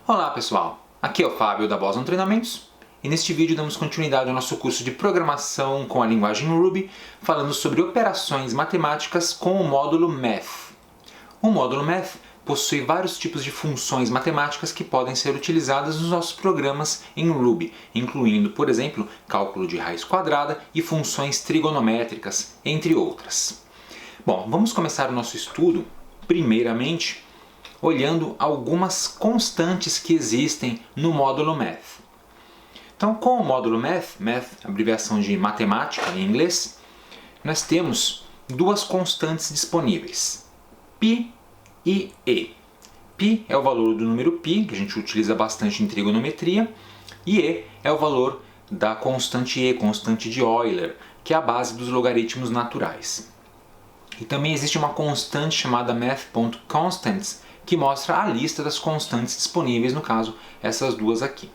Olá pessoal, aqui é o Fábio da Boston Treinamentos e neste vídeo damos continuidade ao nosso curso de programação com a linguagem Ruby, falando sobre operações matemáticas com o módulo Math. O módulo Math possui vários tipos de funções matemáticas que podem ser utilizadas nos nossos programas em Ruby, incluindo, por exemplo, cálculo de raiz quadrada e funções trigonométricas, entre outras. Bom, vamos começar o nosso estudo, primeiramente, olhando algumas constantes que existem no módulo Math. Então, com o módulo Math, abreviação de matemática em inglês, nós temos duas constantes disponíveis, π e e. Π é o valor do número π, que a gente utiliza bastante em trigonometria, e e é o valor da constante e, constante de Euler, que é a base dos logaritmos naturais. E também existe uma constante chamada math.constants, que mostra a lista das constantes disponíveis, no caso, essas duas aqui.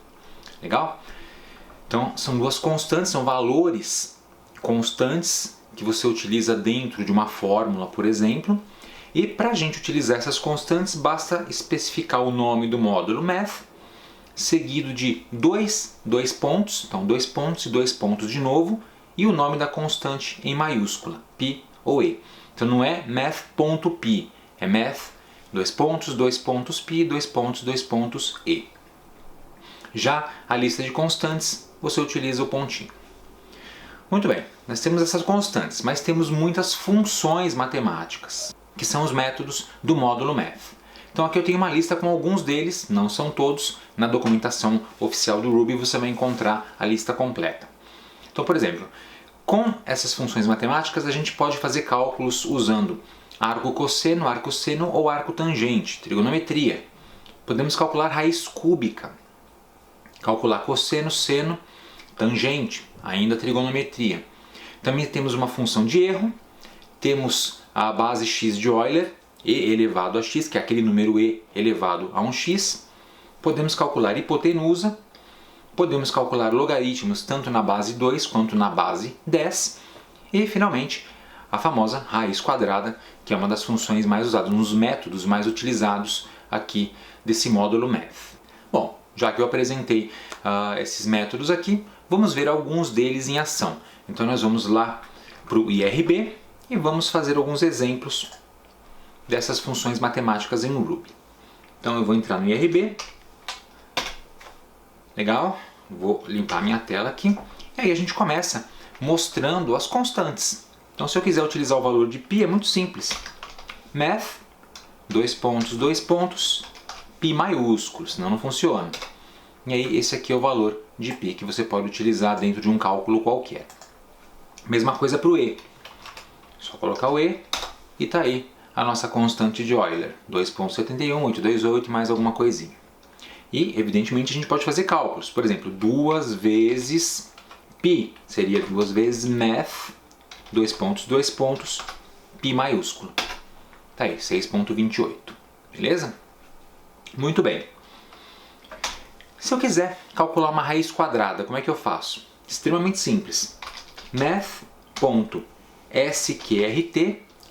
Legal? Então, são duas constantes, são valores constantes que você utiliza dentro de uma fórmula, por exemplo. E para a gente utilizar essas constantes, basta especificar o nome do módulo Math, seguido de dois pontos, então 2 pontos e 2 pontos de novo, e o nome da constante em maiúscula, π ou e. Então não é math.p, é math, 2 pontos, π, 2 pontos e. Já a lista de constantes, você utiliza o pontinho. Muito bem, nós temos essas constantes, mas temos muitas funções matemáticas, que são os métodos do módulo Math. Então aqui eu tenho uma lista com alguns deles, não são todos. Na documentação oficial do Ruby você vai encontrar a lista completa. Então, por exemplo, com essas funções matemáticas a gente pode fazer cálculos usando arco-cosseno, arco-seno ou arco-tangente, trigonometria. Podemos calcular raiz cúbica, calcular cosseno, seno, tangente, ainda trigonometria. Também temos uma função de erro, temos a base x de Euler, e elevado a x, que é aquele número e elevado a um x. Podemos calcular hipotenusa, podemos calcular logaritmos tanto na base 2 quanto na base 10. E, finalmente, a famosa raiz quadrada, que é uma das funções mais usadas, um dos métodos mais utilizados aqui desse módulo Math. Bom, já que eu apresentei esses métodos aqui, vamos ver alguns deles em ação. Então nós vamos lá para o IRB e vamos fazer alguns exemplos dessas funções matemáticas em Ruby. Então eu vou entrar no IRB. Legal? Vou limpar minha tela aqui. E aí a gente começa mostrando as constantes. Então se eu quiser utilizar o valor de π é muito simples. Math, 2 pontos, π maiúsculo, senão não funciona. E aí esse aqui é o valor de π que você pode utilizar dentro de um cálculo qualquer. Mesma coisa para o e. Só colocar o e e está aí a nossa constante de Euler. 2,71, 828 mais alguma coisinha. E, evidentemente, a gente pode fazer cálculos. Por exemplo, 2 vezes π seria 2 vezes math, 2 pontos, π maiúsculo. Tá aí, 6,28. Beleza? Muito bem. Se eu quiser calcular uma raiz quadrada, como é que eu faço? Extremamente simples. math.sqrt,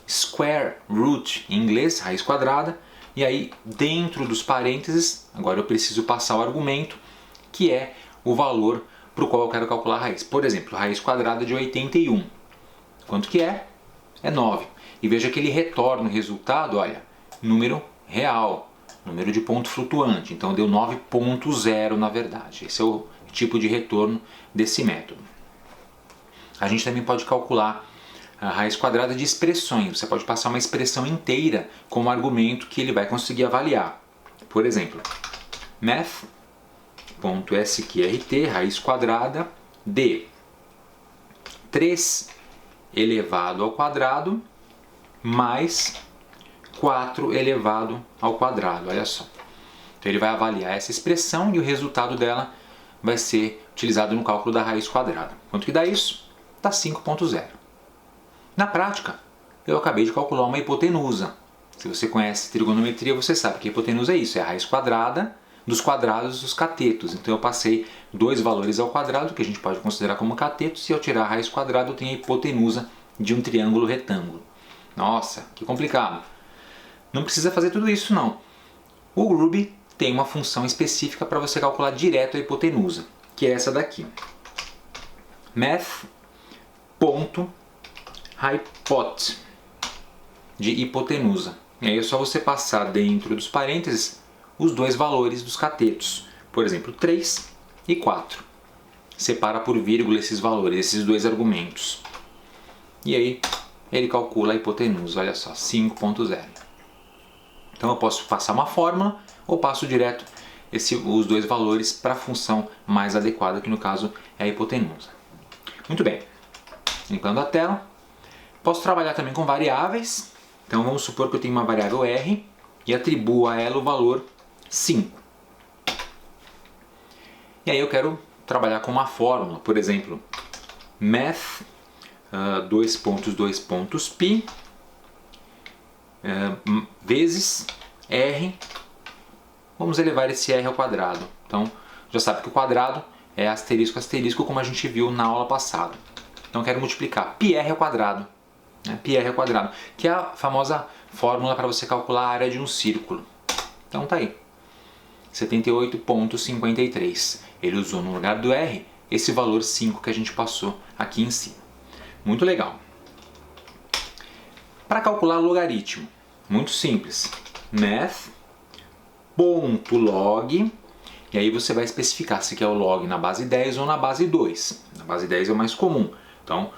square root em inglês, raiz quadrada. E aí, dentro dos parênteses, agora eu preciso passar o argumento, que é o valor para o qual eu quero calcular a raiz. Por exemplo, raiz quadrada de 81. Quanto que é? É 9. E veja que ele retorna o resultado, olha, número real, número de ponto flutuante. Então deu 9.0 na verdade. Esse é o tipo de retorno desse método. A gente também pode calcular a raiz quadrada de expressões. Você pode passar uma expressão inteira como argumento que ele vai conseguir avaliar. Por exemplo, math.sqrt, raiz quadrada de 3 elevado ao quadrado mais 4 elevado ao quadrado. Olha só. Então ele vai avaliar essa expressão e o resultado dela vai ser utilizado no cálculo da raiz quadrada. Quanto que dá isso? Dá 5.0. Na prática, eu acabei de calcular uma hipotenusa. Se você conhece trigonometria, você sabe que a hipotenusa é isso, é a raiz quadrada dos quadrados dos catetos. Então eu passei dois valores ao quadrado, que a gente pode considerar como catetos, e ao tirar a raiz quadrada eu tenho a hipotenusa de um triângulo retângulo. Nossa, que complicado! Não precisa fazer tudo isso não. O Ruby tem uma função específica para você calcular direto a hipotenusa, que é essa daqui. Math.hypot, de hipotenusa. E aí é só você passar dentro dos parênteses os dois valores dos catetos. Por exemplo, 3 e 4. Separa por vírgula esses valores, esses dois argumentos. E aí ele calcula a hipotenusa, olha só, 5.0. Então eu posso passar uma fórmula ou passo direto os dois valores para a função mais adequada, que no caso é a hipotenusa. Muito bem, limpando a tela. Posso trabalhar também com variáveis. Então vamos supor que eu tenho uma variável r e atribuo a ela o valor 5. E aí eu quero trabalhar com uma fórmula, por exemplo, math, pi, vezes r. Vamos elevar esse r ao quadrado. Então já sabe que o quadrado é asterisco, asterisco, como a gente viu na aula passada. Então eu quero multiplicar πr ao quadrado. Πr ao quadrado, que é a famosa fórmula para você calcular a área de um círculo. Então tá aí, 78,53. Ele usou no lugar do r esse valor 5 que a gente passou aqui em cima. Muito legal. Para calcular logaritmo, muito simples. Math.log, e aí você vai especificar se quer o log na base 10 ou na base 2. Na base 10 é o mais comum. Então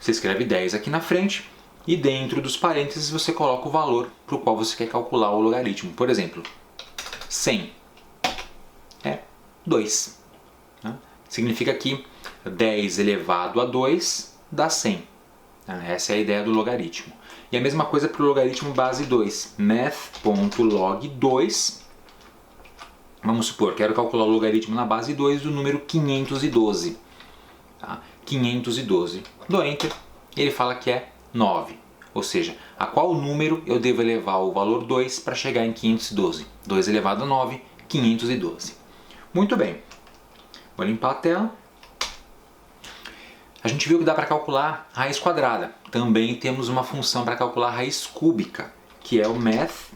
você escreve 10 aqui na frente e dentro dos parênteses você coloca o valor para o qual você quer calcular o logaritmo. Por exemplo, 100 é 2. Significa que 10 elevado a 2 dá 100. Essa é a ideia do logaritmo. E a mesma coisa para o logaritmo base 2. Math.log 2. Vamos supor, quero calcular o logaritmo na base 2 do número 512. 512. Dou Enter e ele fala que é 9. Ou seja, a qual número eu devo elevar o valor 2 para chegar em 512? 2 elevado a 9, 512. Muito bem. Vou limpar a tela. A gente viu que dá para calcular raiz quadrada. Também temos uma função para calcular raiz cúbica, que é o math.cbrt.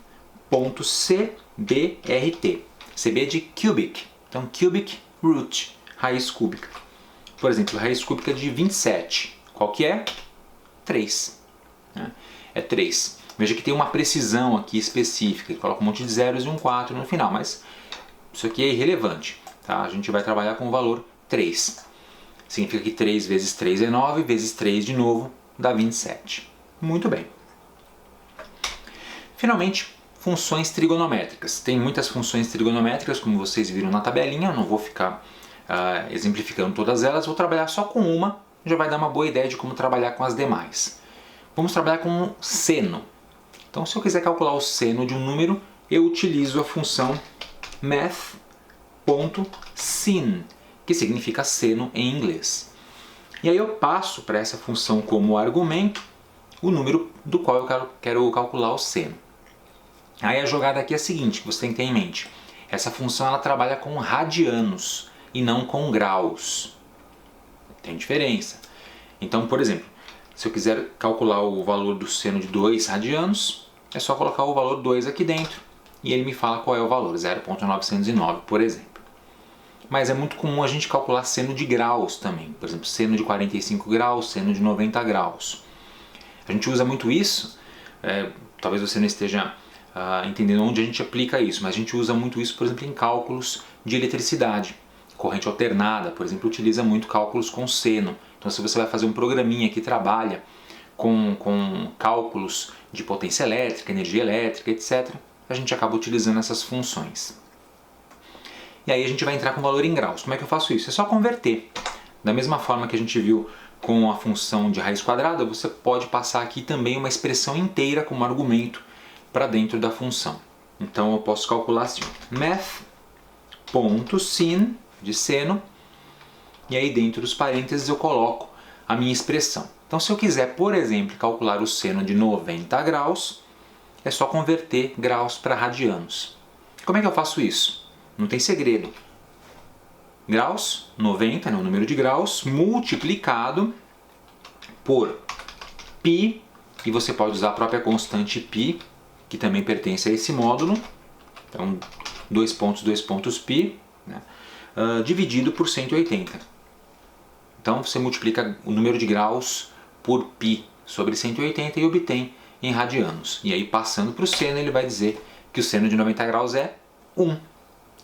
CB de cubic. Então, cubic root, raiz cúbica. Por exemplo, raiz cúbica de 27. Qual que é? 3. É 3. Veja que tem uma precisão aqui específica. Ele coloca um monte de zeros e um 4 no final, mas isso aqui é irrelevante. Tá? A gente vai trabalhar com o valor 3. Significa que 3 vezes 3 é 9, vezes 3 de novo dá 27. Muito bem. Finalmente, funções trigonométricas. Tem muitas funções trigonométricas, como vocês viram na tabelinha. Eu não vou ficar exemplificando todas elas, vou trabalhar só com uma, já vai dar uma boa ideia de como trabalhar com as demais. Vamos trabalhar com seno. Então, se eu quiser calcular o seno de um número, eu utilizo a função math.sin, que significa seno em inglês. E aí eu passo para essa função como argumento o número do qual eu quero calcular o seno. Aí a jogada aqui é a seguinte, que você tem que ter em mente. Essa função ela trabalha com radianos e não com graus. Tem diferença. Então, por exemplo, se eu quiser calcular o valor do seno de 2 radianos, é só colocar o valor 2 aqui dentro e ele me fala qual é o valor, 0,909, por exemplo. Mas é muito comum a gente calcular seno de graus também. Por exemplo, seno de 45 graus, seno de 90 graus. A gente usa muito isso, talvez você não esteja entendendo onde a gente aplica isso, mas a gente usa muito isso, por exemplo, em cálculos de eletricidade. Corrente alternada, por exemplo, utiliza muito cálculos com seno. Então, se você vai fazer um programinha que trabalha com cálculos de potência elétrica, energia elétrica, etc., a gente acaba utilizando essas funções. E aí a gente vai entrar com valor em graus. Como é que eu faço isso? É só converter. Da mesma forma que a gente viu com a função de raiz quadrada, você pode passar aqui também uma expressão inteira como argumento para dentro da função. Então eu posso calcular assim, math.sin, de seno, e aí dentro dos parênteses eu coloco a minha expressão. Então se eu quiser, por exemplo, calcular o seno de 90 graus, é só converter graus para radianos. Como é que eu faço isso? Não tem segredo. Graus, 90, o número de graus, multiplicado por π, e você pode usar a própria constante π, que também pertence a esse módulo. Então, 2 pontos π, né, dividido por 180. Então você multiplica o número de graus por π sobre 180 e obtém em radianos. E aí, passando para o seno, ele vai dizer que o seno de 90 graus é 1.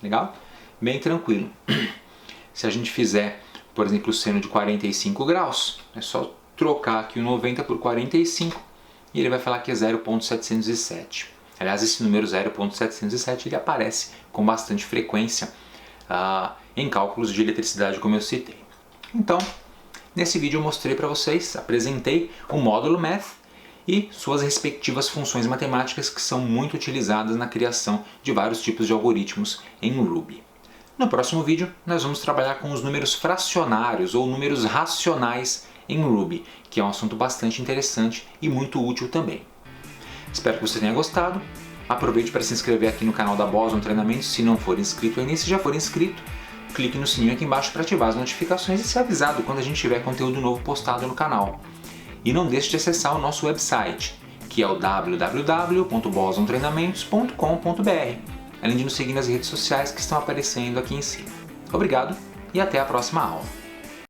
Legal? Bem tranquilo. Se a gente fizer, por exemplo, o seno de 45 graus, é só trocar aqui o 90 por 45 e ele vai falar que é 0,707. Aliás, esse número 0,707 ele aparece com bastante frequência em cálculos de eletricidade, como eu citei. Então, nesse vídeo eu mostrei para vocês, apresentei o módulo Math e suas respectivas funções matemáticas que são muito utilizadas na criação de vários tipos de algoritmos em Ruby. No próximo vídeo, nós vamos trabalhar com os números fracionários ou números racionais em Ruby, que é um assunto bastante interessante e muito útil também. Espero que você tenha gostado. Aproveite para se inscrever aqui no canal da Boson Treinamentos se não for inscrito ainda. E se já for inscrito, clique no sininho aqui embaixo para ativar as notificações e ser avisado quando a gente tiver conteúdo novo postado no canal. E não deixe de acessar o nosso website, que é o www.bosontreinamentos.com.br, além de nos seguir nas redes sociais que estão aparecendo aqui em cima. Obrigado e até a próxima aula.